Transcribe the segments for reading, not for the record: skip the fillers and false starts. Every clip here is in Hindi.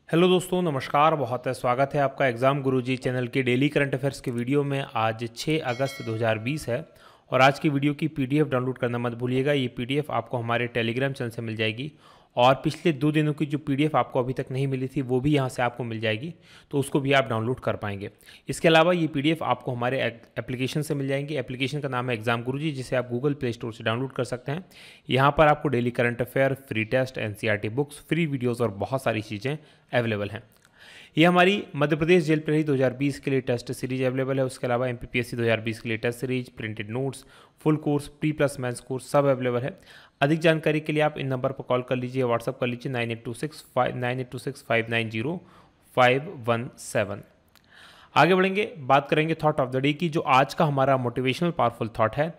हेलो दोस्तों, नमस्कार। बहुत स्वागत है आपका एग्ज़ाम गुरुजी चैनल के डेली करंट अफेयर्स के वीडियो में। आज 6 अगस्त 2020 है और आज की वीडियो की पीडीएफ डाउनलोड करना मत भूलिएगा। ये पीडीएफ आपको हमारे टेलीग्राम चैनल से मिल जाएगी और पिछले 2 दिनों की जो पीडीएफ आपको अभी तक नहीं मिली थी वो भी यहाँ से आपको मिल जाएगी, तो उसको भी आप डाउनलोड कर पाएंगे। इसके अलावा ये पीडीएफ आपको हमारे एप्लीकेशन से मिल जाएंगी। एप्लीकेशन का नाम है एग्ज़ाम गुरुजी, जिसे आप गूगल प्ले स्टोर से डाउनलोड कर सकते हैं। यहाँ पर आपको daily current affair, free test, NCERT books, free videos और बहुत सारी चीज़ें अवेलेबल हैं। ये हमारी मध्य प्रदेश जेल प्रहरी 2020 के लिए टेस्ट सीरीज अवेलेबल है। उसके अलावा एमपीपीएससी 2020 के लिए test series, printed notes, full course, pre plus mains course सब अवेलेबल है। अधिक जानकारी के लिए आप इन नंबर पर कॉल कर लीजिए, व्हाट्सअप कर लीजिए 9826 517। आगे बढ़ेंगे, बात करेंगे थॉट ऑफ द डे की। जो आज का हमारा मोटिवेशनल पावरफुल थॉट है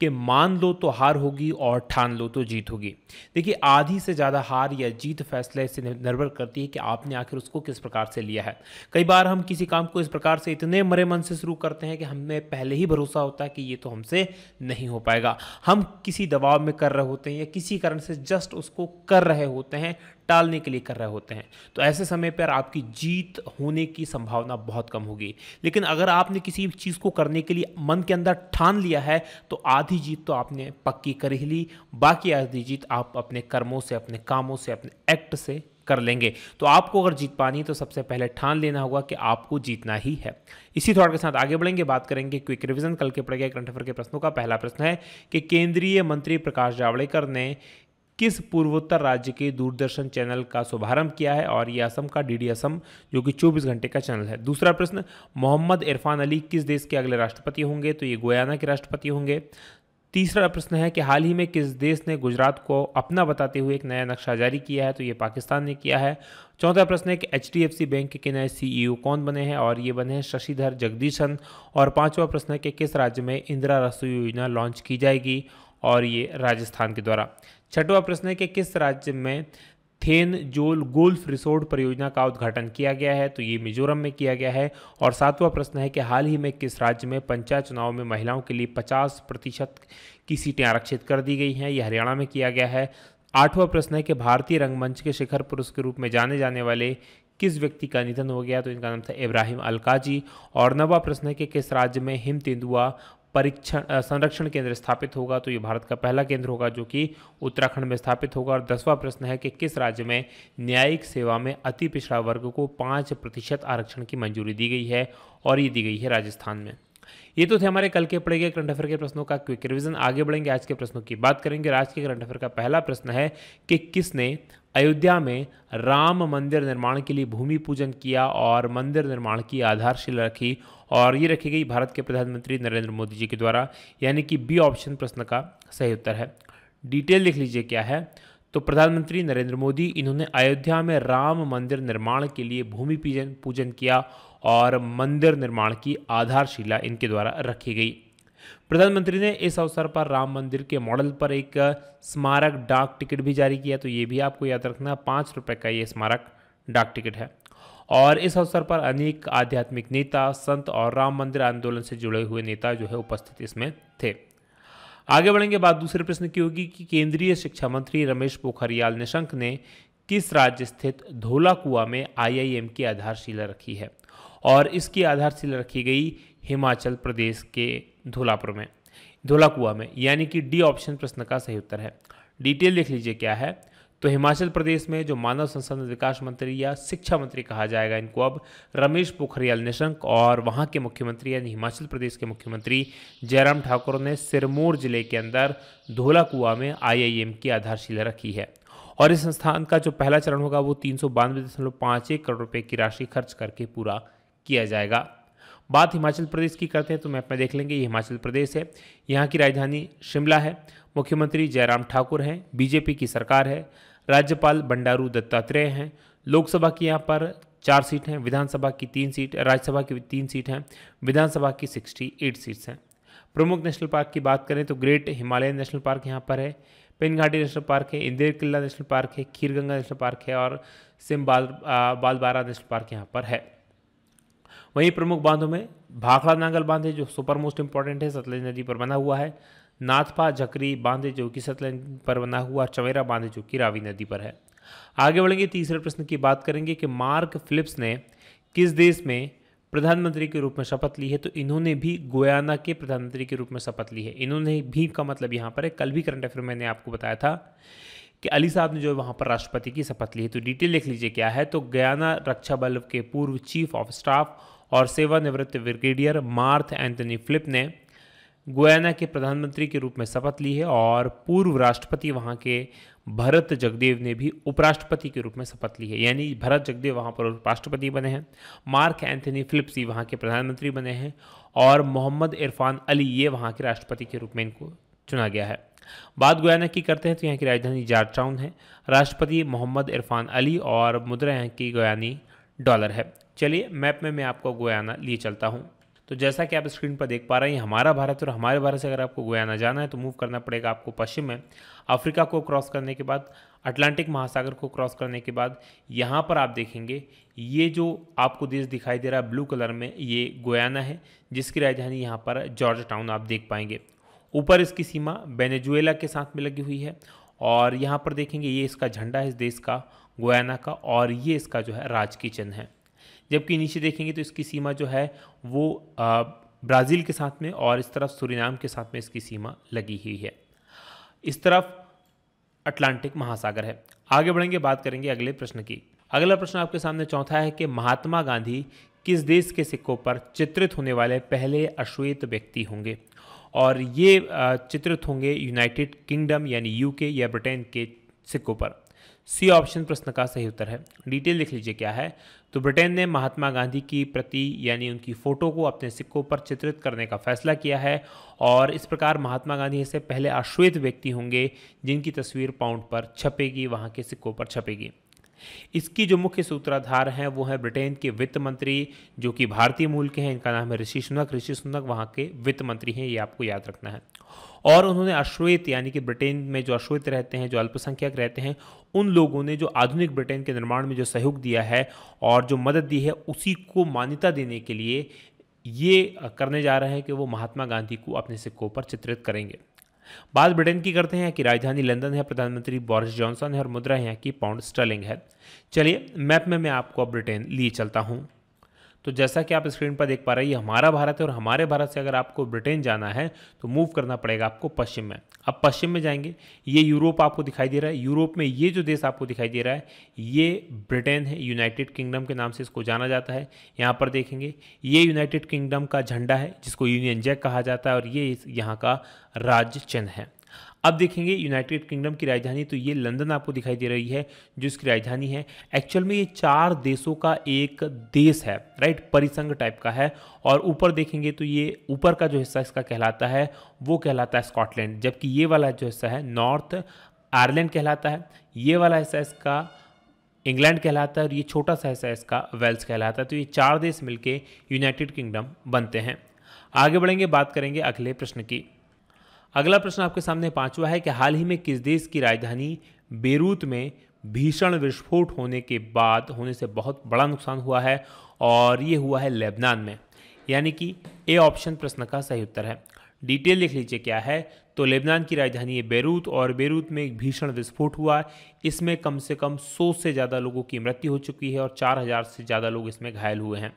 कि मान लो तो हार होगी और ठान लो तो जीत होगी। देखिए, आधी से ज़्यादा हार या जीत फैसले से निर्भर करती है कि आपने आखिर उसको किस प्रकार से लिया है। कई बार हम किसी काम को इस प्रकार से इतने मरे मन से शुरू करते हैं कि हमें पहले ही भरोसा होता है कि ये तो हमसे नहीं हो पाएगा। हम किसी दबाव में कर रहे होते हैं या किसी कारण से जस्ट उसको कर रहे होते हैं, टालने के लिए कर रहे होते हैं, तो ऐसे समय पर आपकी जीत होने की संभावना बहुत कम होगी। लेकिन अगर आपने किसी चीज़ को करने के लिए मन के अंदर ठान लिया है तो आधी जीत तो आपने पक्की कर ही ली, बाकी आधी जीत आप अपने कर्मों से, अपने कामों से, अपने एक्ट से कर लेंगे। तो आपको अगर जीत पानी तो सबसे पहले ठान लेना होगा कि आपको जीतना ही है। इसी थॉट के साथ आगे बढ़ेंगे, बात करेंगे क्विक रिवीजन। कल के पढ़े गए करंट अफेयर के प्रश्नों का पहला प्रश्न है कि केंद्रीय मंत्री प्रकाश जावड़ेकर ने किस पूर्वोत्तर राज्य के दूरदर्शन चैनल का शुभारंभ किया है, और ये असम का डीडी असम जो कि 24 घंटे का चैनल है। दूसरा प्रश्न, मोहम्मद इरफान अली किस देश के अगले राष्ट्रपति होंगे, तो ये गुयाना के राष्ट्रपति होंगे। तीसरा प्रश्न है कि हाल ही में किस देश ने गुजरात को अपना बताते हुए एक नया नक्शा जारी किया है, तो ये पाकिस्तान ने किया है। चौथा प्रश्न है कि एचडीएफसी बैंक के नए सीईओ कौन बने हैं, और ये बने हैं शशिधर जगदीशन। और पांचवा प्रश्न है कि किस राज्य में इंदिरा रसोई योजना लॉन्च की जाएगी, और ये राजस्थान के द्वारा। छठवां प्रश्न है कि किस राज्य में थेन जोल गोल्फ रिसोर्ट परियोजना का उद्घाटन किया गया है, तो ये मिजोरम में किया गया है। और सातवां प्रश्न है कि हाल ही में किस राज्य में पंचायत चुनाव में महिलाओं के लिए 50% की सीटें आरक्षित कर दी गई हैं, यह हरियाणा में किया गया है। आठवां प्रश्न है कि भारतीय रंगमंच के शिखर पुरुष के रूप में जाने जाने वाले किस व्यक्ति का निधन हो गया, तो इनका नाम था इब्राहिम अलकाजी। और नौवां प्रश्न है कि किस राज्य में हिम तेंदुआ परीक्षण संरक्षण केंद्र स्थापित होगा, तो ये भारत का पहला केंद्र होगा जो कि उत्तराखंड में स्थापित होगा। और 10वां प्रश्न है कि किस राज्य में न्यायिक सेवा में अति पिछड़ा वर्ग को 5% आरक्षण की मंजूरी दी गई है, और ये दी गई है राजस्थान में। ये तो थे हमारे कल के पढ़े गए करंट अफेयर के प्रश्नों का क्विक रिवीजन। आगे बढ़ेंगे, आज के प्रश्नों की बात करेंगे। आज के करंट अफेयर का पहला प्रश्न है कि किसने अयोध्या में राम मंदिर निर्माण के लिए भूमि पूजन किया और मंदिर निर्माण की आधारशिला रखी, और ये रखी गई भारत के प्रधानमंत्री नरेंद्र मोदी जी के द्वारा, यानी कि बी ऑप्शन प्रश्न का सही उत्तर है। डिटेल लिख लीजिए क्या है, तो प्रधानमंत्री नरेंद्र मोदी इन्होंने अयोध्या में राम मंदिर निर्माण के लिए भूमि पूजन किया और मंदिर निर्माण की आधारशिला इनके द्वारा रखी गई। प्रधानमंत्री ने इस अवसर पर राम मंदिर के मॉडल पर एक स्मारक डाक टिकट भी जारी किया, तो ये भी आपको याद रखना, 5 रुपये का ये स्मारक डाक टिकट है। और इस अवसर पर अनेक आध्यात्मिक नेता, संत और राम मंदिर आंदोलन से जुड़े हुए नेता जो है उपस्थित इसमें थे। आगे बढ़ेंगे, बात दूसरे प्रश्न की होगी कि केंद्रीय शिक्षा मंत्री रमेश पोखरियाल निशंक ने किस राज्य स्थित धौलाकुआ में आईआईएम की आधारशिला रखी है, और इसकी आधारशिला रखी गई हिमाचल प्रदेश के धौलाकुआ में, यानी कि डी ऑप्शन प्रश्न का सही उत्तर है। डिटेल लिख लीजिए क्या है, तो हिमाचल प्रदेश में जो मानव संसाधन विकास मंत्री या शिक्षा मंत्री कहा जाएगा इनको अब, रमेश पोखरियाल निशंक, और वहाँ के मुख्यमंत्री यानी हिमाचल प्रदेश के मुख्यमंत्री जयराम ठाकुर ने सिरमौर जिले के अंदर धौलाकुआ में आईआईएम की आधारशिला रखी है। और इस संस्थान का जो पहला चरण होगा वो 392.51 करोड़ रुपये की राशि खर्च करके पूरा किया जाएगा। बात हिमाचल प्रदेश की करते हैं तो मैप में देख लेंगे, ये हिमाचल प्रदेश है, यहाँ की राजधानी शिमला है, मुख्यमंत्री जयराम ठाकुर हैं, बीजेपी की सरकार है, राज्यपाल बंडारू दत्तात्रेय हैं, लोकसभा की यहाँ पर 4 सीट हैं, विधानसभा की 3 सीट, राज्यसभा की 3 सीट हैं, विधानसभा की 68 सीट्स हैं। प्रमुख नेशनल पार्क की बात करें तो ग्रेट हिमालयन नेशनल पार्क यहाँ पर है, पेनघाटी नेशनल पार्क है, इंदेर किला नेशनल पार्क है, खीरगंगा नेशनल पार्क है, और बालबारा नेशनल पार्क यहाँ पर है। वहीं प्रमुख बांधों में भाखड़ा नांगल बांध है जो सुपर मोस्ट इंपॉर्टेंट है, सतलज नदी पर बना हुआ है, नाथपा झकरी बांध जो कि सतलज पर बना हुआ, चवेरा बांध जो कि रावी नदी पर है। आगे बढ़ेंगे, तीसरे प्रश्न की बात करेंगे कि मार्क फिलिप्स ने किस देश में प्रधानमंत्री के रूप में शपथ ली है। तो इन्होंने भी गुयाना के प्रधानमंत्री के रूप में शपथ ली है। इन्होंने भी का मतलब यहाँ पर है, कल भी करंट अफेयर मैंने आपको बताया था कि अली साहब ने जो है वहाँ पर राष्ट्रपति की शपथ ली है। तो डिटेल लिख लीजिए क्या है। तो गयाना रक्षा बल के पूर्व चीफ ऑफ स्टाफ और सेवानिवृत्त ब्रिगेडियर मार्क एंथनी फिलिप ने गुयाना के प्रधानमंत्री के रूप में शपथ ली है और पूर्व राष्ट्रपति वहाँ के भरत जगदेव ने भी उपराष्ट्रपति के रूप में शपथ ली है। यानी भरत जगदेव वहाँ पर उपराष्ट्रपति बने हैं, मार्क एंथनी फिलिप्स ही वहाँ के प्रधानमंत्री बने हैं और मोहम्मद इरफान अली ये वहाँ के राष्ट्रपति के रूप में इनको चुना गया है। बात गुयाना की करते हैं तो यहाँ की राजधानी जॉर्जटाउन है, राष्ट्रपति मोहम्मद इरफान अली और मुद्रा यहाँ की गुयानी डॉलर है। चलिए मैप में मैं आपको गुयाना लिए चलता हूँ। तो जैसा कि आप स्क्रीन पर देख पा रहे हैं हमारा भारत, और हमारे भारत से अगर आपको गुयाना जाना है तो मूव करना पड़ेगा आपको पश्चिम में। अफ्रीका को क्रॉस करने के बाद, अटलांटिक महासागर को क्रॉस करने के बाद यहाँ पर आप देखेंगे ये जो आपको देश दिखाई दे रहा है ब्लू कलर में, ये गुयाना है जिसकी राजधानी यहाँ पर जॉर्ज टाउन आप देख पाएंगे। ऊपर इसकी सीमा वेनेजुएला के साथ में लगी हुई है और यहाँ पर देखेंगे ये इसका झंडा है इस देश का गुयाना का, और ये इसका जो है राज की चिन्ह है। जबकि नीचे देखेंगे तो इसकी सीमा जो है वो ब्राज़ील के साथ में और इस तरफ सूरीनाम के साथ में इसकी सीमा लगी हुई है। इस तरफ अटलांटिक महासागर है। आगे बढ़ेंगे, बात करेंगे अगले प्रश्न की। अगला प्रश्न आपके सामने चौथा है कि महात्मा गांधी किस देश के सिक्कों पर चित्रित होने वाले पहले अश्वेत व्यक्ति होंगे। और ये चित्रित होंगे यूनाइटेड किंगडम यानी यूके या ब्रिटेन के सिक्कों पर। सी ऑप्शन प्रश्न का सही उत्तर है। डिटेल लिख लीजिए क्या है। तो ब्रिटेन ने महात्मा गांधी की प्रति यानी उनकी फ़ोटो को अपने सिक्कों पर चित्रित करने का फैसला किया है और इस प्रकार महात्मा गांधी ऐसे पहले अश्वेत व्यक्ति होंगे जिनकी तस्वीर पाउंड पर छपेगी, वहाँ के सिक्कों पर छपेगी। इसकी जो मुख्य सूत्रधार हैं वो हैं ब्रिटेन के वित्त मंत्री जो कि भारतीय मूल के हैं। इनका नाम है ऋषि सुनक। ऋषि सुनक वहाँ के वित्त मंत्री हैं, ये आपको याद रखना है। और उन्होंने अश्वेत यानी कि ब्रिटेन में जो अश्वेत रहते हैं, जो अल्पसंख्यक रहते हैं, उन लोगों ने जो आधुनिक ब्रिटेन के निर्माण में जो सहयोग दिया है और जो मदद दी है उसी को मान्यता देने के लिए ये करने जा रहे हैं कि वो महात्मा गांधी को अपने सिक्कों पर चित्रित करेंगे। बात ब्रिटेन की करते हैं कि राजधानी लंदन है, प्रधानमंत्री बोरिस जॉनसन है और मुद्रा यहाँ की पाउंड स्टर्लिंग है। चलिए मैप में मैं आपको अब ब्रिटेन लिए चलता हूँ। तो जैसा कि आप स्क्रीन पर देख पा रहे हैं ये हमारा भारत है और हमारे भारत से अगर आपको ब्रिटेन जाना है तो मूव करना पड़ेगा आपको पश्चिम में। अब पश्चिम में जाएंगे, ये यूरोप आपको दिखाई दे रहा है। यूरोप में ये जो देश आपको दिखाई दे रहा है ये ब्रिटेन है, यूनाइटेड किंगडम के नाम से इसको जाना जाता है। यहाँ पर देखेंगे ये यूनाइटेड किंगडम का झंडा है जिसको यूनियन जैक कहा जाता है और ये यहाँ का राज्य चिन्ह है। अब देखेंगे यूनाइटेड किंगडम की राजधानी, तो ये लंदन आपको दिखाई दे रही है जो इसकी राजधानी है। एक्चुअल में ये 4 देशों का एक देश है, राइट, परिसंघ टाइप का है। और ऊपर देखेंगे तो ये ऊपर का जो हिस्सा इसका कहलाता है वो कहलाता है स्कॉटलैंड, जबकि ये वाला जो हिस्सा है नॉर्थ आयरलैंड कहलाता है। ये वाला हिस्सा इसका इंग्लैंड कहलाता है और ये छोटा सा हिस्सा इसका वेल्स कहलाता है। तो ये 4 देश मिलके यूनाइटेड किंगडम बनते हैं। आगे बढ़ेंगे, बात करेंगे अगले प्रश्न की। अगला प्रश्न आपके सामने 5वां है कि हाल ही में किस देश की राजधानी बेरूत में भीषण विस्फोट होने से बहुत बड़ा नुकसान हुआ है और ये हुआ है लेबनान में। यानी कि ए ऑप्शन प्रश्न का सही उत्तर है। डिटेल लिख लीजिए क्या है। तो लेबनान की राजधानी है बेरूत और बेरूत में एक भीषण विस्फोट हुआ। इसमें कम से कम 100 से ज़्यादा लोगों की मृत्यु हो चुकी है और 4000 से ज़्यादा लोग इसमें घायल हुए हैं।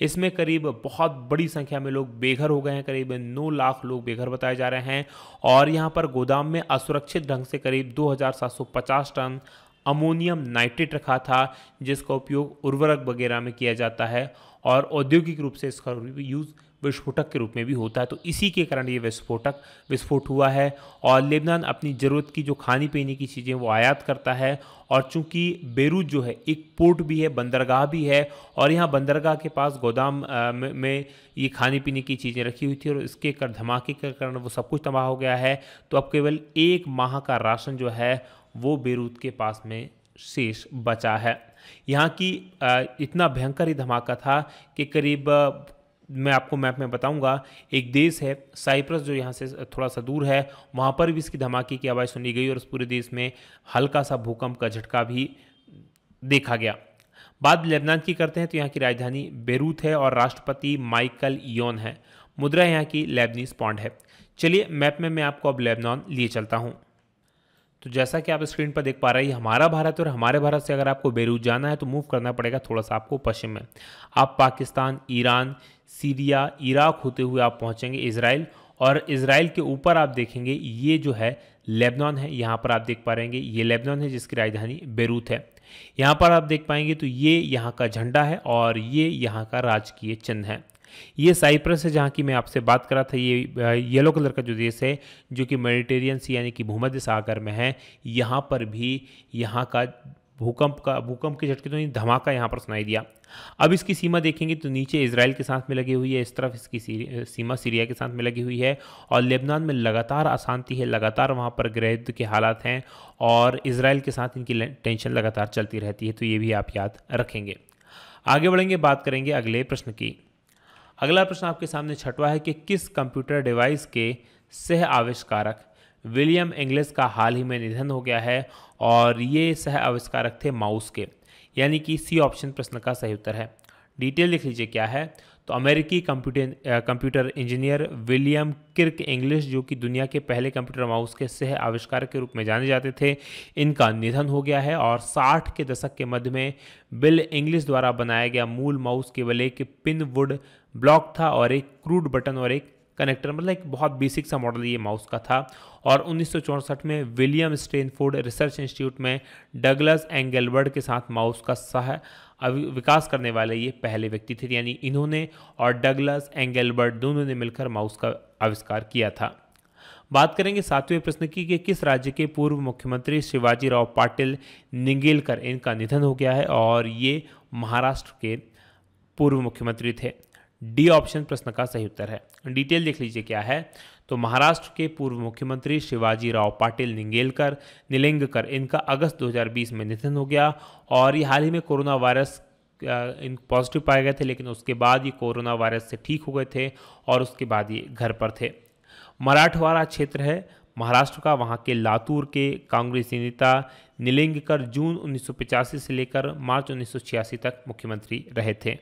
इसमें करीब बहुत बड़ी संख्या में लोग बेघर हो गए हैं, करीब 9 लाख लोग बेघर बताए जा रहे हैं। और यहाँ पर गोदाम में असुरक्षित ढंग से करीब 2750 टन अमोनियम नाइट्रेट रखा था जिसका उपयोग उर्वरक वगैरह में किया जाता है और औद्योगिक रूप से इसका यूज़ विस्फोटक के रूप में भी होता है। तो इसी के कारण ये विस्फोट हुआ है। और लेबनान अपनी ज़रूरत की जो खाने पीने की चीज़ें वो आयात करता है और चूंकि बेरूत जो है एक पोर्ट भी है, बंदरगाह भी है और यहाँ बंदरगाह के पास गोदाम में ये खाने पीने की चीज़ें रखी हुई थी और इसके धमाके के कारण वो सब कुछ तबाह हो गया है। तो अब केवल 1 माह का राशन जो है वो बेरूत के पास में शेष बचा है। यहाँ की इतना भयंकर ही धमाका था कि करीब मैं आपको मैप में बताऊंगा, एक देश है साइप्रस जो यहाँ से थोड़ा सा दूर है, वहाँ पर भी इसकी धमाके की आवाज़ सुनी गई और उस पूरे देश में हल्का सा भूकंप का झटका भी देखा गया। बात लेबनान की करते हैं तो यहाँ की राजधानी बेरूत है और राष्ट्रपति माइकल योन है। मुद्रा यहाँ की लेबनीज पौंड है। चलिए मैप में मैं आपको अब लेबनान लिए चलता हूँ। तो जैसा कि आप स्क्रीन पर देख पा रहे हैं, हमारा भारत और हमारे भारत से अगर आपको बेरूत जाना है तो मूव करना पड़ेगा थोड़ा सा आपको पश्चिम में। आप पाकिस्तान, ईरान, सीरिया, इराक होते हुए आप पहुंचेंगे इजराइल, और इजराइल के ऊपर आप देखेंगे ये जो है लेबनान है। यहाँ पर आप देख पा रहे हैं ये लेबनान है जिसकी राजधानी बेरूत है। यहाँ पर आप देख पाएंगे तो ये यहाँ का झंडा है और ये यहाँ का राजकीय चिन्ह है। ये साइप्रस है जहाँ की मैं आपसे बात कर रहा था। ये येलो कलर का जो देश है जो कि मेडिटेरियन सी यानी कि भूमध्य सागर में है, यहाँ पर भी यहाँ का भूकंप के झटके तो नहीं, धमाका यहाँ पर सुनाई दिया। अब इसकी सीमा देखेंगे तो नीचे इजराइल के साथ में लगी हुई है, इस तरफ इसकी सीमा सीरिया के साथ में लगी हुई है, और लेबनान में लगातार अशांति है, लगातार वहाँ पर गृह युद्ध के हालात हैं और इजराइल के साथ इनकी टेंशन लगातार चलती रहती है। तो ये भी आप याद रखेंगे। आगे बढ़ेंगे, बात करेंगे अगले प्रश्न की। अगला प्रश्न आपके सामने छठवां है कि किस कंप्यूटर डिवाइस के सह आविष्कारक विलियम इंग्लिस का हाल ही में निधन हो गया है, और ये सह आविष्कारक थे माउस के, यानी कि सी ऑप्शन प्रश्न का सही उत्तर है। डिटेल लिख लीजिए क्या है। तो अमेरिकी computer engineer William Kirk English, जो कि दुनिया के पहले कंप्यूटर माउस के सह आविष्कारक के रूप में जाने जाते थे, इनका निधन हो गया है। और 60 के दशक के मध्य में बिल इंग्लिश द्वारा बनाया गया मूल माउस केवल एक पिन वुड ब्लॉक था और एक क्रूड बटन और एक कनेक्टर, मतलब एक बहुत बेसिक सा मॉडल ये माउस का था। और 1964 में विलियम स्टैनफोर्ड रिसर्च इंस्टीट्यूट में डगलस एंगलबर्ट के साथ माउस का सह विकास करने वाले ये पहले व्यक्ति थे, यानी इन्होंने और डगलस एंगलबर्ट दोनों ने मिलकर माउस का आविष्कार किया था। बात करेंगे 7वें प्रश्न की कि किस राज्य के पूर्व मुख्यमंत्री शिवाजी राव पाटिल निंगेलकर, इनका निधन हो गया है, और ये महाराष्ट्र के पूर्व मुख्यमंत्री थे। डी ऑप्शन प्रश्न का सही उत्तर है। डिटेल देख लीजिए क्या है। तो महाराष्ट्र के पूर्व मुख्यमंत्री शिवाजी राव पाटिल निलंगेकर, इनका अगस्त 2020 में निधन हो गया, और ये हाल ही में कोरोना वायरस पॉजिटिव पाए गए थे, लेकिन उसके बाद ये कोरोना वायरस से ठीक हो गए थे और उसके बाद ये घर पर थे। मराठवाड़ा क्षेत्र है महाराष्ट्र का, वहाँ के लातूर के कांग्रेसी नेता निलंगेकर जून 1985 से लेकर मार्च 1986 तक मुख्यमंत्री रहे थे।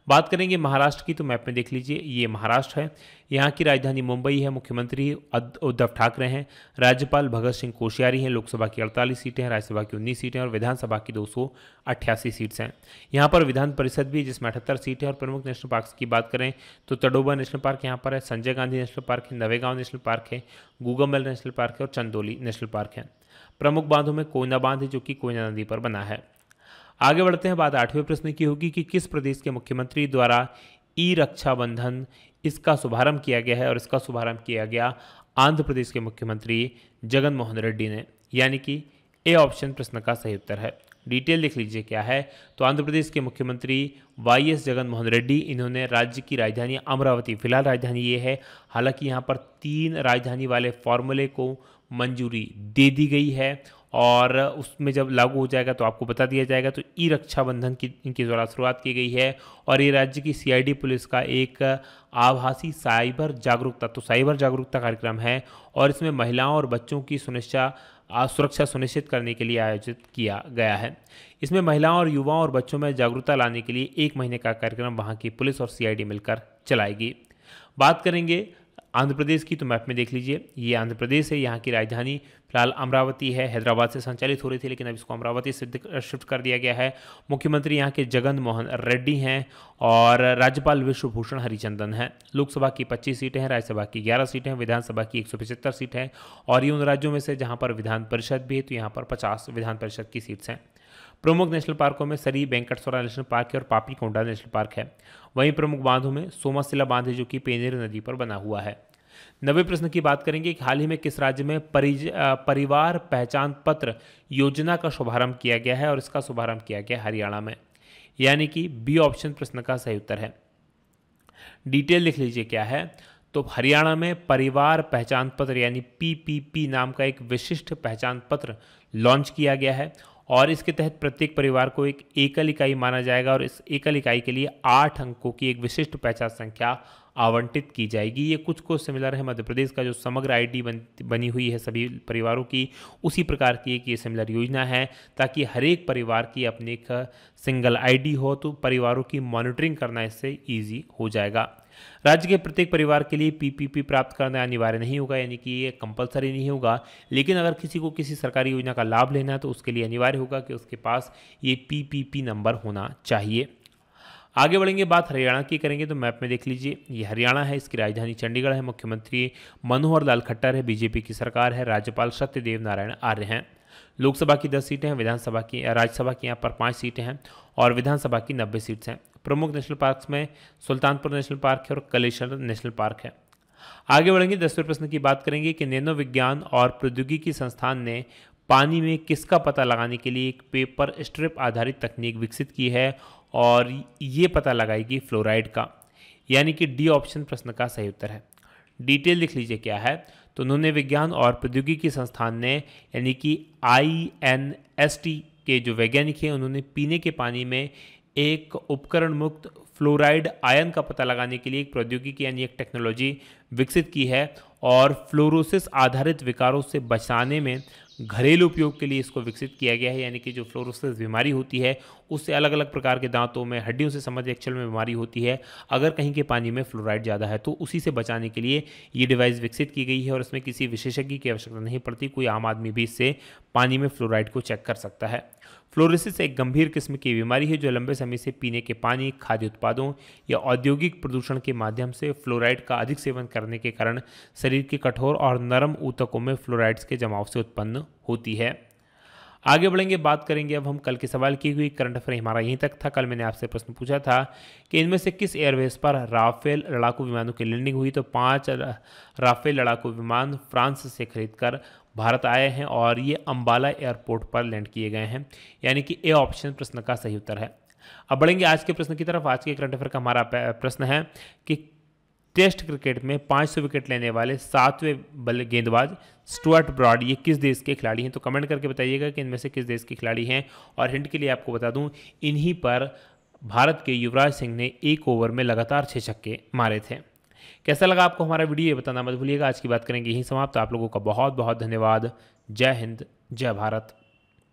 बात करेंगे महाराष्ट्र की, तो मैप में देख लीजिए ये महाराष्ट्र है। यहाँ की राजधानी मुंबई है, मुख्यमंत्री उद्धव ठाकरे हैं, राज्यपाल भगत सिंह कोश्यारी हैं, लोकसभा की 48 सीटें हैं, राज्यसभा की 19 सीटें और विधानसभा की 288 सीट्स हैं। यहाँ पर विधान परिषद भी जिसमें 78 सीटें। और प्रमुख नेशनल पार्क की बात करें तो तडोबा नेशनल पार्क यहाँ पर है, संजय गांधी नेशनल पार्क है, नवेगांव नेशनल पार्क है, गूगमल नेशनल पार्क है और चंदोली नेशनल पार्क है। प्रमुख बांधों में कोयना बांध है जो कि कोयना नदी पर बना है। आगे बढ़ते हैं, बात 8वें प्रश्न की होगी कि किस प्रदेश के मुख्यमंत्री द्वारा ई रक्षाबंधन इसका शुभारंभ किया गया है, और इसका शुभारंभ किया गया आंध्र प्रदेश के मुख्यमंत्री जगन मोहन रेड्डी ने, यानी कि ए ऑप्शन प्रश्न का सही उत्तर है। डिटेल लिख लीजिए क्या है। तो आंध्र प्रदेश के मुख्यमंत्री वाईएस जगन मोहन रेड्डी, इन्होंने राज्य की राजधानी अमरावती, फिलहाल राजधानी ये है, हालांकि यहाँ पर 3 राजधानी वाले फॉर्मूले को मंजूरी दे दी गई है, और उसमें जब लागू हो जाएगा तो आपको बता दिया जाएगा। तो ई रक्षाबंधन की इनकी द्वारा शुरुआत की गई है, और ये राज्य की सीआईडी पुलिस का एक आभासी साइबर जागरूकता कार्यक्रम है, और इसमें महिलाओं और बच्चों की सुरक्षा सुनिश्चित करने के लिए आयोजित किया गया है। इसमें महिलाओं और युवाओं और बच्चों में जागरूकता लाने के लिए 1 महीने का कार्यक्रम वहाँ की पुलिस और सीआईडी मिलकर चलाएगी। बात करेंगे आंध्र प्रदेश की, तो मैप में देख लीजिए ये आंध्र प्रदेश है। यहाँ की राजधानी फिलहाल अमरावती है, हैदराबाद से संचालित हो रही थी लेकिन अब इसको अमरावती से शिफ्ट कर दिया गया है। मुख्यमंत्री यहाँ के जगन मोहन रेड्डी हैं, और राज्यपाल विश्वभूषण हरिचंदन हैं। लोकसभा की 25 सीटें हैं, राज्यसभा की 11 सीटें हैं, विधानसभा की 175 सीटें हैं, और ये उन राज्यों में से जहाँ पर विधान परिषद भी है, तो यहाँ पर 50 विधान परिषद की सीट्स हैं। प्रमुख नेशनल पार्कों में सरी वेंकटस्वरा नेशनल पार्क है और पापी कोंडा नेशनल पार्क है। वहीं प्रमुख बांधों में सोमासिला बांध है जो कि पेनेर नदी पर बना हुआ है। 90वें प्रश्न की बात करेंगे कि हाल ही में किस राज्य में परिवार पहचान पत्र योजना का शुभारंभ किया गया है, और इसका शुभारंभ किया गया हरियाणा में, यानी कि बी ऑप्शन प्रश्न का सही उत्तर है। डिटेल लिख लीजिए क्या है। तो हरियाणा में परिवार पहचान पत्र यानी पीपीपी नाम का एक विशिष्ट पहचान पत्र लॉन्च किया गया है, और इसके तहत प्रत्येक परिवार को एक एकल इकाई माना जाएगा, और इस एकल इकाई के लिए 8 अंकों की एक विशिष्ट पहचान संख्या आवंटित की जाएगी। ये कुछ सिमिलर है मध्य प्रदेश का जो समग्र आईडी बनी हुई है सभी परिवारों की, उसी प्रकार की एक ये सिमिलर योजना है, ताकि हर एक परिवार की अपनी एक सिंगल आईडी हो, तो परिवारों की मॉनिटरिंग करना इससे ईजी हो जाएगा। राज्य के प्रत्येक परिवार के लिए पीपीपी प्राप्त करना अनिवार्य नहीं होगा, यानी कि ये कंपलसरी नहीं होगा, लेकिन अगर किसी को किसी सरकारी योजना का लाभ लेना है तो उसके लिए अनिवार्य होगा कि उसके पास ये पीपीपी नंबर होना चाहिए। आगे बढ़ेंगे, बात हरियाणा की करेंगे तो मैप में देख लीजिए, ये हरियाणा है, इसकी राजधानी चंडीगढ़ है, मुख्यमंत्री मनोहर लाल खट्टर है, बीजेपी की सरकार है, राज्यपाल सत्यदेव नारायण आर्य हैं। लोकसभा की 10 सीटें हैं, विधानसभा की राज्यसभा की यहाँ पर 5 सीटें हैं और विधानसभा की 90 सीट्स हैं। प्रमुख नेशनल पार्क्स में सुल्तानपुर नेशनल पार्क है और कलेश्वर नेशनल पार्क है। आगे बढ़ेंगे, 10वें प्रश्न की बात करेंगे कि नैनो विज्ञान और प्रौद्योगिकी संस्थान ने पानी में किसका पता लगाने के लिए एक पेपर स्ट्रिप आधारित तकनीक विकसित की है और ये पता लगाएगी फ्लोराइड का, यानी कि डी ऑप्शन प्रश्न का सही उत्तर है। डिटेल लिख लीजिए क्या है, तो उन्होंने विज्ञान और प्रौद्योगिकी संस्थान ने यानी कि INST के जो वैज्ञानिक हैं उन्होंने पीने के पानी में एक उपकरण मुक्त फ्लोराइड आयन का पता लगाने के लिए एक प्रौद्योगिकी यानी एक टेक्नोलॉजी विकसित की है और फ्लोरोसिस आधारित विकारों से बचाने में घरेलू उपयोग के लिए इसको विकसित किया गया है। यानी कि जो फ्लोरोसिस बीमारी होती है उससे अलग अलग प्रकार के दांतों में हड्डियों से संबंधित एक्चुअल में बीमारी होती है, अगर कहीं के पानी में फ्लोराइड ज़्यादा है तो उसी से बचाने के लिए ये डिवाइस विकसित की गई है और इसमें किसी विशेषज्ञ की आवश्यकता नहीं पड़ती, कोई आम आदमी भी इससे पानी में फ्लोराइड को चेक कर सकता है। फ्लोरोसिस एक गंभीर किस्म की बीमारी है जो लंबे समय से पीने के पानी, खाद्य उत्पादों या औद्योगिक प्रदूषण के माध्यम से फ्लोराइड का अधिक सेवन करने के कारण शरीर के कठोर और नरम ऊतकों में फ्लोराइड्स के जमाव से उत्पन्न होती है। आगे बढ़ेंगे, बात करेंगे अब हम कल के सवाल की हुई। करंट अफेयर हमारा यहीं तक था। कल मैंने आपसे प्रश्न पूछा था कि इनमें से किस एयरवेज पर राफेल लड़ाकू विमानों की लैंडिंग हुई, तो 5 राफेल लड़ाकू विमान फ्रांस से खरीदकर भारत आए हैं और ये अंबाला एयरपोर्ट पर लैंड किए गए हैं, यानी कि ए ऑप्शन प्रश्न का सही उत्तर है। अब बढ़ेंगे आज के प्रश्न की तरफ। आज के करंट अफेयर का हमारा प्रश्न है कि टेस्ट क्रिकेट में 500 विकेट लेने वाले 7वें गेंदबाज स्टुअर्ट ब्रॉड ये किस देश के खिलाड़ी हैं, तो कमेंट करके बताइएगा कि इनमें से किस देश के खिलाड़ी हैं। और हिंट के लिए आपको बता दूं, इन्हीं पर भारत के युवराज सिंह ने एक ओवर में लगातार 6 छक्के मारे थे। कैसा लगा आपको हमारा वीडियो, ये बताना मत भूलिएगा। आज की बात करेंगे यहीं समाप्त। आप लोगों का बहुत बहुत धन्यवाद। जय हिंद, जय भारत।